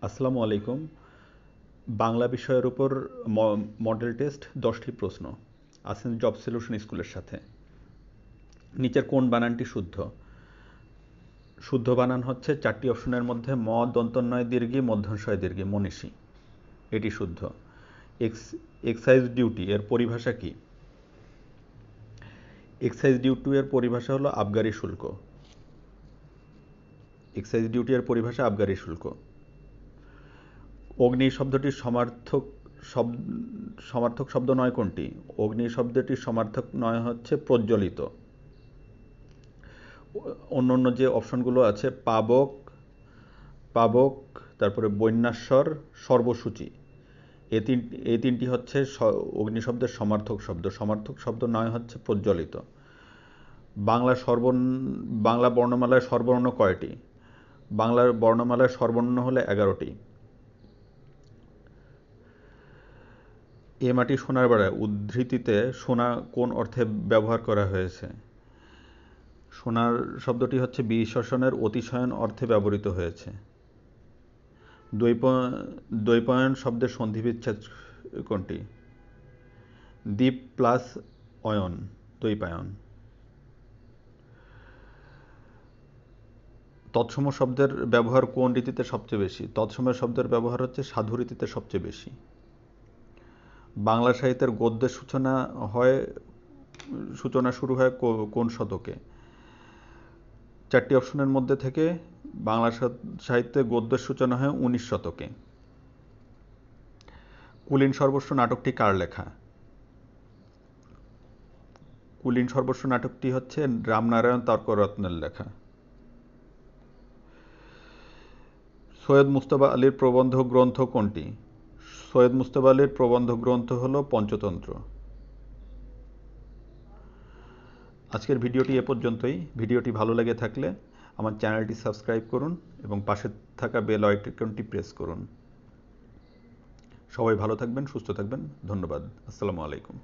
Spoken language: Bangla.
আসসালামু আলাইকুম। বাংলা বিষয়ের উপর মডেল টেস্ট ১০টি প্রশ্ন। আছেন জব সলিউশন স্কুলের সাথে। নিচের কোন বানানটি শুদ্ধ? শুদ্ধ বানান হচ্ছে ৪টি অপশনের মধ্যে ম দন্তন্বয় দীর্ঘী মধ্যস্বয় দীর্ঘী মনীষী, এটি শুদ্ধ। এক্সাইজ ডিউটি এর পরিভাষা কি? এক্সাইজ ডিউটি এর পরিভাষা হলো আবগারি শুল্ক। এক্সাইজ ডিউটি এর পরিভাষা আবগারি শুল্ক। অগ্নি শব্দটির সমার্থক শব্দ নয় কোনটি? অগ্নি শব্দটির সমার্থক নয় হচ্ছে প্রজ্বলিত। অন্য যে অপশনগুলো আছে পাবক, পাবক, তারপরে বন্যাস্বর, সর্বসূচি, এই তিনটি হচ্ছে অগ্নি শব্দের সমার্থক শব্দ। সমার্থক শব্দ নয় হচ্ছে প্রজ্বলিত। বাংলা বর্ণমালায় স্বরবর্ণ কয়টি? বাংলার বর্ণমালায় স্বরবর্ণ হলে 11টি। এ মাটি সোনার বাড়ায় উদ্ধৃতিতে সোনা কোন অর্থে ব্যবহার করা হয়েছে? সোনার শব্দটি হচ্ছে বিশ্বসনের অতিশয়ন অর্থে ব্যবহৃত হয়েছে। দ্বৈপায়ন শব্দের সন্ধিবিচ্ছেদ কোনটি? দ্বীপ প্লাস অয়ন, দ্বৈপায়ন। তৎসম শব্দের ব্যবহার কোন রীতিতে সবচেয়ে বেশি? তৎসম শব্দের ব্যবহার হচ্ছে সাধু রীতিতে সবচেয়ে বেশি। বাংলা সাহিত্যের গদ্যের সূচনা শুরু হয় কোন শতকে? 4টি অপশনের মধ্যে থেকে বাংলা সাহিত্যে গদ্যের সূচনা হয় 19 শতকে। কুলীন সর্বস্ব নাটকটি কার লেখা? কুলীন সর্বস্ব নাটকটি হচ্ছে রামনারায়ণ তর্করত্নের লেখা। সৈয়দ মুজতবা আলীর প্রবন্ধ গ্রন্থ কোনটি? সৈয়দ মুজতবা আলীর প্রবন্ধ গ্রন্থ হল পঞ্চতন্ত্র। আজকের ভিডিওটি এ পর্যন্তই। ভিডিওটি ভালো লেগে থাকলে আমার চ্যানেলটি সাবস্ক্রাইব করুন এবং পাশে থাকা বেল আইকনটি প্রেস করুন। সবাই ভালো থাকবেন, সুস্থ থাকবেন। ধন্যবাদ। আসসালামু আলাইকুম।